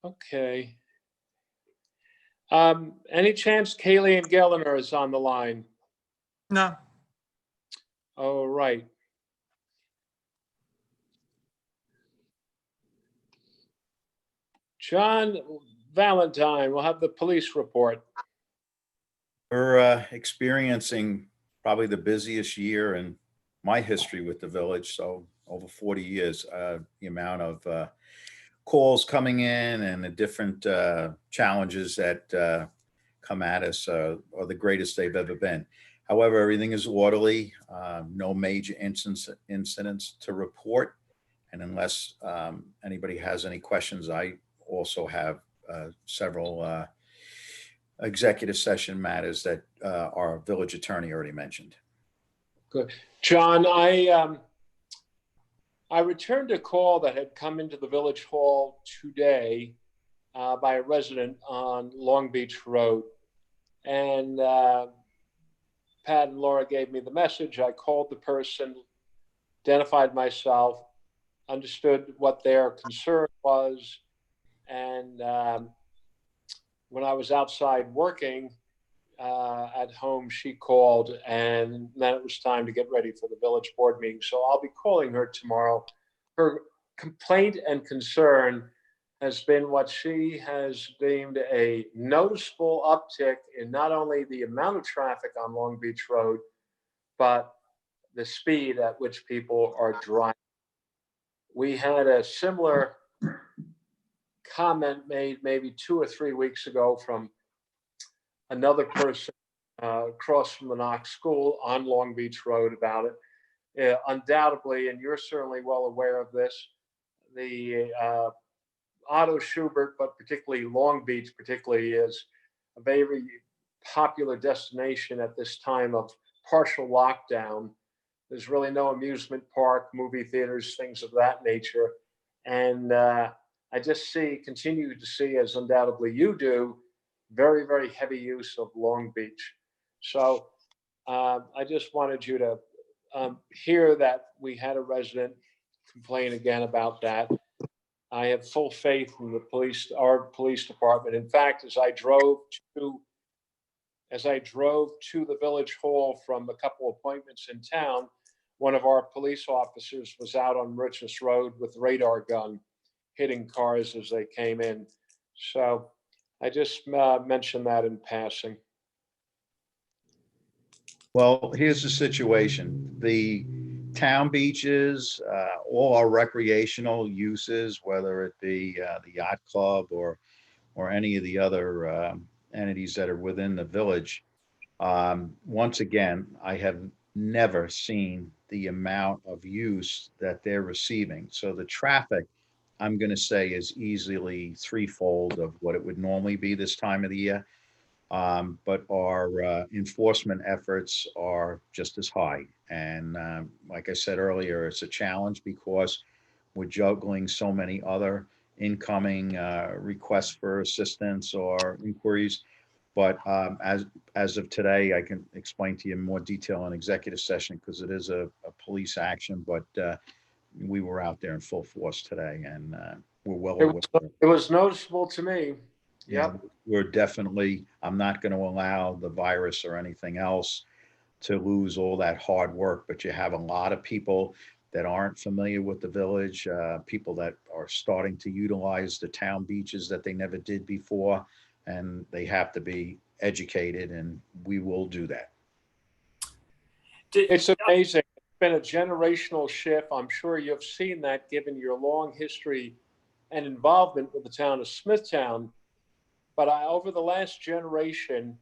Okay. Any chance Kaylee and Gellner is on the line? No, All right. John Valentine will have the police report. We're experiencing probably the busiest year in my history with the village. So over 40 years, the amount of calls coming in and the different challenges that come at us are the greatest they've ever been. However, everything is orderly, no major incidents to report. And unless anybody has any questions, I also have several executive session matters that our village attorney already mentioned. Good. John, I returned a call that had come into the village hall today by a resident on Long Beach Road. And Pat and Laura gave me the message. I called the person, identified myself, understood what their concern was. And when I was outside working at home, she called, and then it was time to get ready for the village board meeting. So I'll be calling her tomorrow. Her complaint and concern has been what she has deemed a noticeable uptick in not only the amount of traffic on Long Beach Road, but the speed at which people are driving. We had a similar comment made maybe 2 or 3 weeks ago from another person across from the Knox School on Long Beach Road about it. Undoubtedly, and you're certainly well aware of this, the Otto Schubert, but particularly Long Beach, particularly is a very popular destination at this time of partial lockdown. There's really no amusement park, movie theaters, things of that nature. And I just continue to see, as undoubtedly you do, very, very heavy use of Long Beach. So I just wanted you to hear that we had a resident complain again about that. I have full faith in the police, our police department. In fact, as I drove to the village hall from a couple appointments in town, one of our police officers was out on Mauritius Road with radar gun, hitting cars as they came in. So I just mentioned that in passing. Well, here's the situation. The town beaches, all our recreational uses, whether it be the yacht club or any of the other entities that are within the village. Once again, I have never seen the amount of use that they're receiving. So the traffic, I'm going to say, is easily threefold of what it would normally be this time of the year. But our enforcement efforts are just as high. And like I said earlier, it's a challenge because we're juggling so many other incoming requests for assistance or inquiries. But as of today, I can explain to you in more detail in executive session because it is a police action. But we were out there in full force today, and we're well aware. It was noticeable to me. Yeah, Yep. we're definitely, I'm not going to allow the virus or anything else to lose all that hard work, but you have a lot of people that aren't familiar with the village, people that are starting to utilize the town beaches that they never did before, and they have to be educated, and we will do that. It's amazing. It's been a generational shift. I'm sure you've seen that given your long history and involvement with the town of Smithtown. But over the last generation,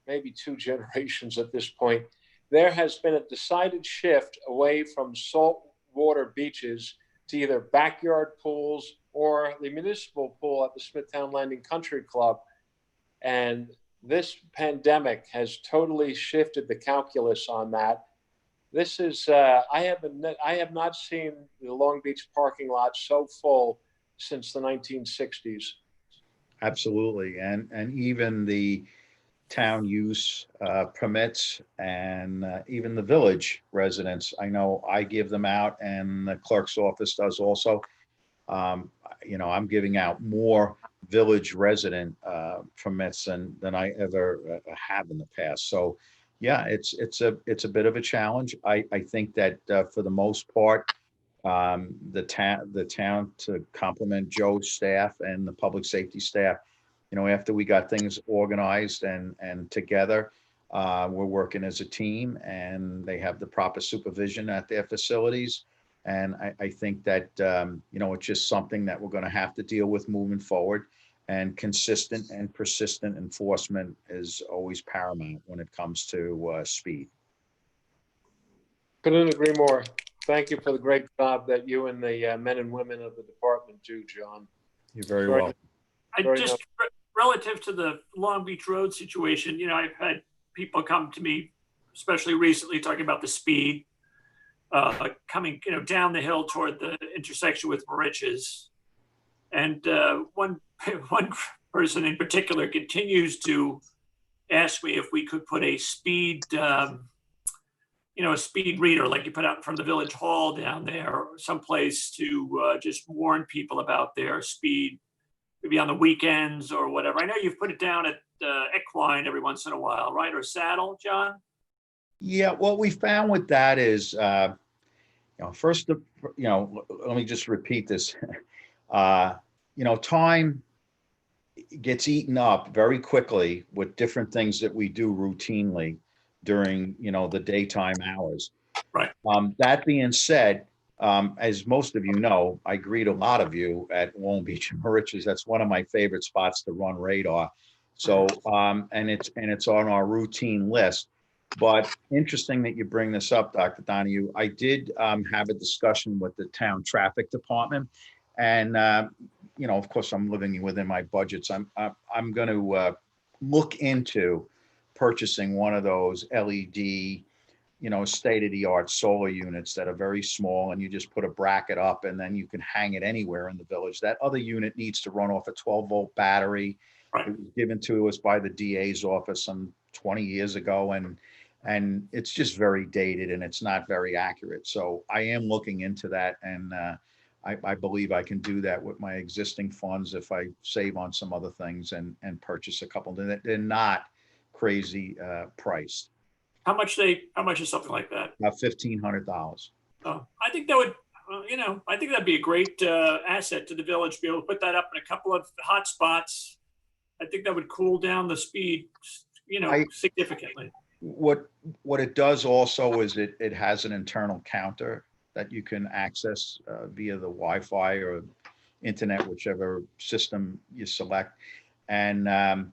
maybe 2 generations at this point, there has been a decided shift away from saltwater beaches to either backyard pools or the municipal pool at the Smithtown Landing Country Club. And this pandemic has totally shifted the calculus on that. This is, I have not seen the Long Beach parking lot so full since the 1960s. Absolutely. And even the town use permits and even the village residents, I know I give them out and the clerk's office does also. I'm giving out more village resident permits than I ever have in the past. So yeah, it's a bit of a challenge. I think that for the most part, the town, to compliment Joe's staff and the public safety staff, after we got things organized and together, we're working as a team, and they have the proper supervision at their facilities. And I think that it's just something that we're going to have to deal with moving forward. And consistent and persistent enforcement is always paramount when it comes to speed. Couldn't agree more. Thank you for the great job that you and the men and women of the department do, John. You're very welcome. Relative to the Long Beach Road situation, I've had people come to me, especially recently, talking about the speed coming, down the hill toward the intersection with Mauritius. And one person in particular continues to asked me if we could put a speed, a speed reader like you put out in front of the village hall down there, or someplace to just warn people about their speed, maybe on the weekends or whatever. I know you've put it down at Equine every once in a while, right? Or Saddle, John? Yeah, what we found with that is, first, let me just repeat this. Time gets eaten up very quickly with different things that we do routinely during, the daytime hours. Right. That being said, as most of you know, I greet a lot of you at Long Beach and Mauritius. That's one of my favorite spots to run radar. So, and it's on our routine list. But interesting that you bring this up, Dr. Donahue. I did have a discussion with the town traffic department, and of course, I'm living within my budgets. I'm going to look into purchasing one of those LED, state-of-the-art solar units that are very small, and you just put a bracket up, and then you can hang it anywhere in the village. That other unit needs to run off a 12-volt battery. Right. It was given to us by the DA's office some 20 years ago, and it's just very dated and it's not very accurate. So I am looking into that, and I believe I can do that with my existing funds if I save on some other things and purchase a couple. They're not crazy priced. How much is something like that? About $1,500. Oh, I think that would, I think that'd be a great asset to the village, be able to put that up in a couple of hot spots. I think that would cool down the speed, significantly. What it does also is it has an internal counter that you can access via the Wi-Fi or internet, whichever system you select. And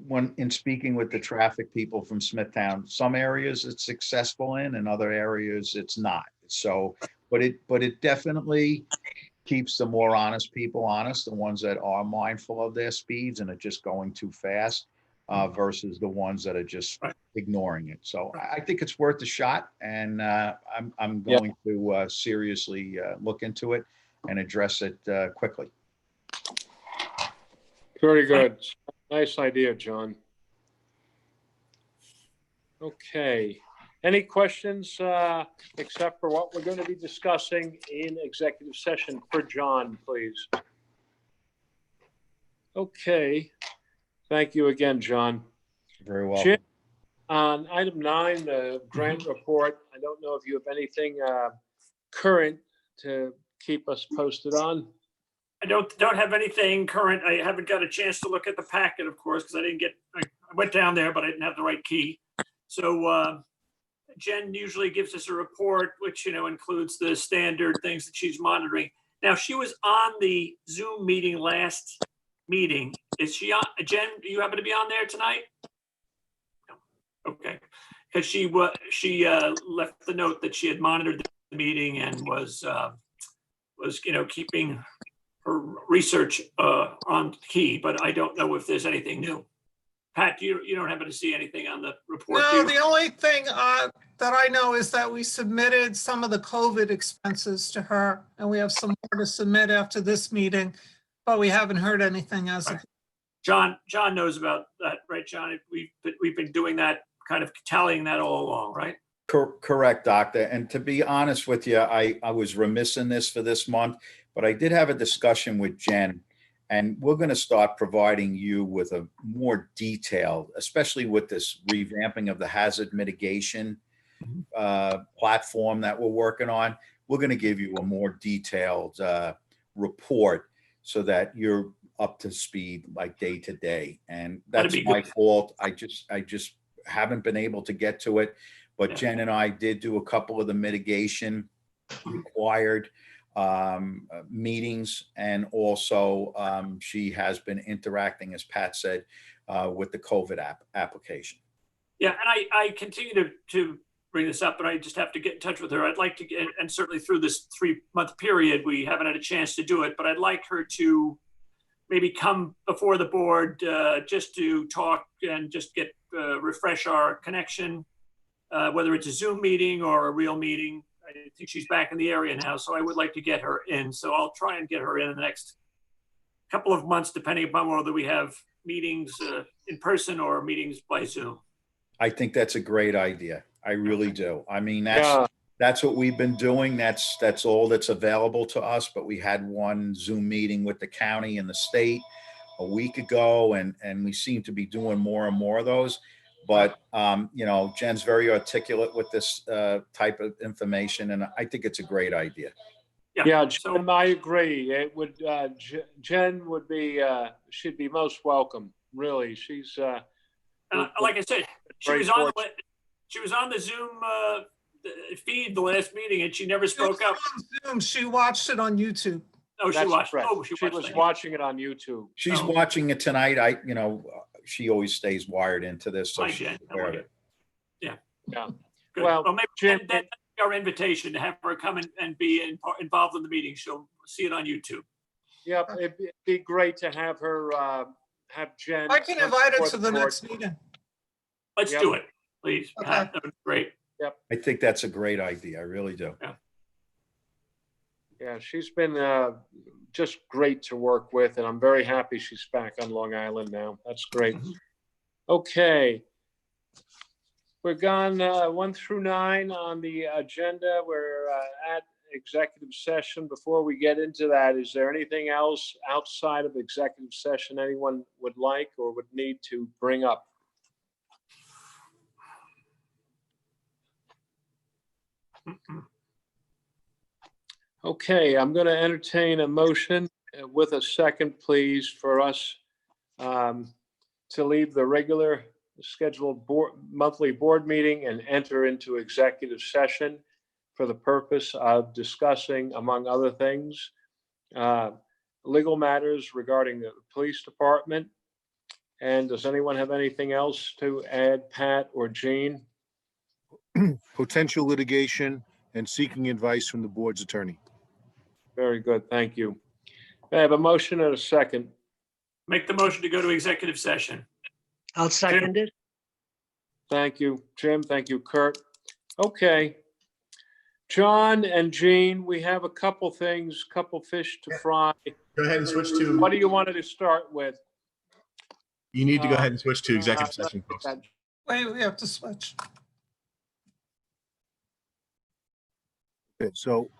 when in speaking with the traffic people from Smithtown, some areas it's successful in, and other areas it's not. So, but it definitely keeps the more honest people honest, the ones that are mindful of their speeds and are just going too fast, versus the ones that are just ignoring it. So I think it's worth a shot, and I'm going to seriously look into it and address it quickly. Very good. Nice idea, John. Okay. Any questions except for what we're going to be discussing in executive session for John, please? Okay. Thank you again, John. Very well. Jim, on item 9, the grant report, I don't know if you have anything current to keep us posted on. I don't have anything current. I haven't got a chance to look at the packet, of course, because I went down there, but I didn't have the right key. So Jen usually gives us a report, which, includes the standard things that she's monitoring. Now, she was on the Zoom meeting last meeting. Is she on? Jen, do you happen to be on there tonight? No. Okay. Because she left the note that she had monitored the meeting and was keeping her research on key, but I don't know if there's anything new. Pat, you don't happen to see anything on the report? No, the only thing that I know is that we submitted some of the COVID expenses to her, and we have some more to submit after this meeting, but we haven't heard anything as of. John knows about that, right, John? We've been doing that, kind of tallying that all along, right? Correct, Doctor. And to be honest with you, I was remiss in this for this month, but I did have a discussion with Jen, and we're going to start providing you with a more detailed, especially with this revamping of the hazard mitigation platform that we're working on. We're going to give you a more detailed report so that you're up to speed like day to day. And that's my fault. I just haven't been able to get to it. But Jen and I did do a couple of the mitigation required meetings, and also she has been interacting, as Pat said, with the COVID application. Yeah, and I continue to bring this up, but I just have to get in touch with her. I'd like to get, and certainly through this 3-month period, we haven't had a chance to do it, but I'd like her to maybe come before the board just to talk and just get refresh our connection, whether it's a Zoom meeting or a real meeting. I think she's back in the area now, so I would like to get her in. So I'll try and get her in the next couple of months, depending upon whether we have meetings in person or meetings by Zoom. I think that's a great idea. I really do. I mean, Yeah, that's what we've been doing. That's all that's available to us. But we had one Zoom meeting with the county and the state a week ago, and we seem to be doing more and more of those. But you know, Jen's very articulate with this type of information, and I think it's a great idea. yeah, So, Jim, I agree. It would, Jen would be, she'd be most welcome, really. She's, like I said, she very was on fortunate. she was on the Zoom feed the last meeting, and she never spoke up. Zoom, she watched it on YouTube. Oh, she That's watched. correct. Oh, she She watched. was that. watching it on YouTube. She's Oh. watching it tonight. You know, she always stays wired into this, so Hi, she's Jen. How aware are of you? it. Yeah. Good. Well, Well, maybe Jim, that's our invitation to have her come and be involved in the meeting. She'll see it on YouTube. Yep, it'd be great to have her, have Jen. I can come invite her before to the board. next meeting. Let's Yep. do it, please. Okay. Pat, that would be great. I think that's a great idea. I really do. Yeah, she's been just great to work with, and I'm very happy she's back on Long Island now. That's great. Mhm. Okay. We're gone 1 through 9 on the agenda. We're at executive session. Before we get into that, is there anything else outside of executive session anyone would like or would need to bring up? Okay, I'm going to entertain a motion with a second, please, for us to leave the regular scheduled monthly board meeting and enter into executive session for the purpose of discussing, among other things, legal matters regarding the police department. And does anyone have anything else to add, Pat or Jean? Potential litigation and seeking advice from the board's attorney. Very good, thank you. I have a motion and a second. Make the motion to go to executive session. I'll second it. Thank you, Jim. Thank you, Kurt. Okay. John and Jean, we have a couple things, couple fish to fry. Go ahead and switch to, What do you want to start with? you need to go ahead and switch to executive session, folks. Wait, we have to switch. Okay, so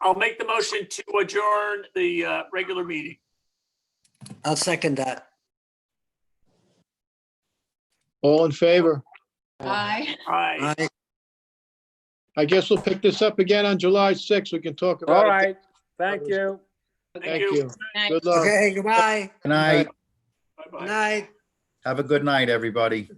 I'll make the motion to adjourn the regular meeting. I'll second that. All in favor? Bye. Aye. Aye. I guess we'll pick this up again on July 6th. We can talk about All it. right, thank you. Thank you. Night. Good luck. Okay, goodbye. Good night. Bye-bye. Good night. Have a good night, everybody.